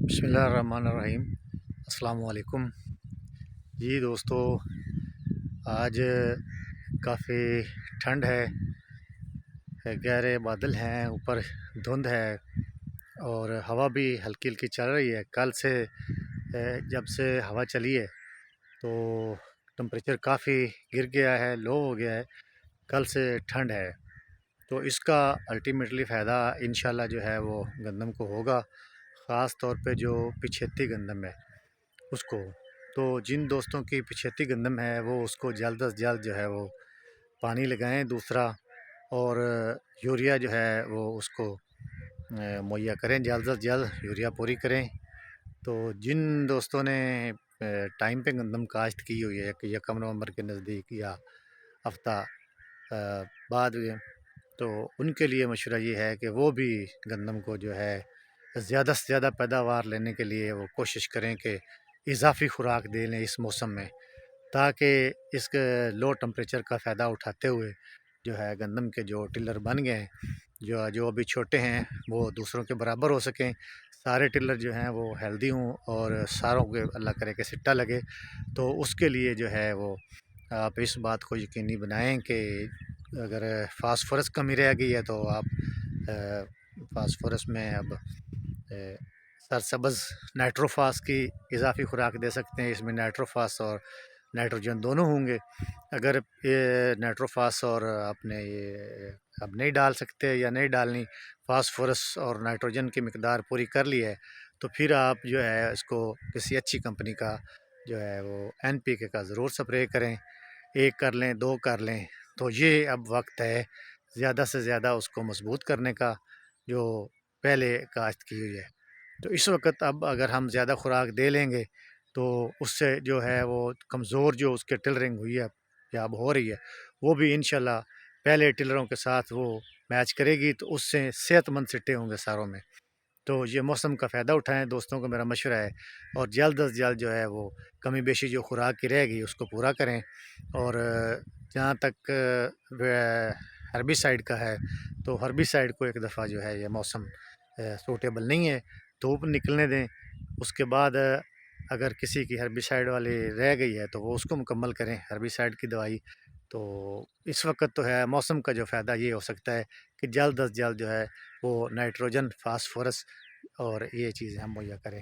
بسم اللہ الرحمن الرحیم۔ السلام علیکم جی دوستو، آج کافی ٹھنڈ ہے، گہرے بادل ہیں، اوپر دھند ہے اور ہوا بھی ہلکی ہلکی چل رہی ہے۔ کل سے جب سے ہوا چلی ہے تو ٹمپریچر کافی گر گیا ہے، لو ہو گیا ہے، کل سے ٹھنڈ ہے۔ تو اس کا الٹیمیٹلی فائدہ انشاءاللہ جو ہے وہ گندم کو ہوگا، خاص طور پہ جو پچھیتی گندم ہے اس کو۔ تو جن دوستوں کی پچھیتی گندم ہے وہ اس کو جلد از جلد جو ہے وہ پانی لگائیں دوسرا، اور یوریا جو ہے وہ اس کو مہیا کریں، جلد از جلد یوریا پوری کریں۔ تو جن دوستوں نے ٹائم پہ گندم کاشت کی ہوئی ہے کہ 1 نومبر کے نزدیک یا ہفتہ بعد، تو ان کے لیے مشورہ یہ ہے کہ وہ بھی گندم کو جو ہے زیادہ سے زیادہ پیداوار لینے کے لیے وہ کوشش کریں کہ اضافی خوراک دے لیں اس موسم میں، تاکہ اس کے لو ٹمپریچر کا فائدہ اٹھاتے ہوئے جو ہے گندم کے جو ٹلر بن گئے ہیں، جو ابھی چھوٹے ہیں وہ دوسروں کے برابر ہو سکیں، سارے ٹلر جو ہیں وہ ہیلدی ہوں اور ساروں کے اللہ کرے کہ سٹا لگے۔ تو اس کے لیے جو ہے وہ آپ اس بات کو یقینی بنائیں کہ اگر فاسفورس کمی رہ گئی ہے تو آپ فاسفورس میں اب سرسبز نائٹروفاس کی اضافی خوراک دے سکتے ہیں۔ اس میں نائٹروفاس اور نائٹروجن دونوں ہوں گے۔ اگر یہ نائٹروفاس اور آپ نے یہ اب نہیں ڈال سکتے یا نہیں ڈالنی، فاسفورس اور نائٹروجن کی مقدار پوری کر لی ہے، تو پھر آپ جو ہے اس کو کسی اچھی کمپنی کا جو ہے وہ NPK کا ضرور سپرے کریں، 1 کر لیں، 2 کر لیں۔ تو یہ اب وقت ہے زیادہ سے زیادہ اس کو مضبوط کرنے کا جو پہلے کاشت کی ہوئی ہے۔ تو اس وقت اب اگر ہم زیادہ خوراک دے لیں گے تو اس سے جو ہے وہ کمزور جو اس کے ٹلرنگ ہوئی ہے یا اب ہو رہی ہے، وہ بھی انشاءاللہ پہلے ٹلروں کے ساتھ وہ میچ کرے گی، تو اس سے صحت مند سٹے ہوں گے ساروں میں۔ تو یہ موسم کا فائدہ اٹھائیں، دوستوں کو میرا مشورہ ہے، اور جلد از جلد جو ہے وہ کمی بیشی جو خوراک کی رہے گی اس کو پورا کریں۔ اور جہاں تک ہربی سائیڈ کا ہے تو ہربی سائیڈ کو ایک دفعہ جو ہے یہ موسم سوٹیبل نہیں ہے، دھوپ نکلنے دیں، اس کے بعد اگر کسی کی ہربی سائیڈ والی رہ گئی ہے تو وہ اس کو مکمل کریں ہربی سائیڈ کی دوائی۔ تو اس وقت تو ہے موسم کا جو فائدہ یہ ہو سکتا ہے کہ جلد از جلد جو ہے وہ نائٹروجن، فاسفورس اور یہ چیزیں ہم مہیا کریں۔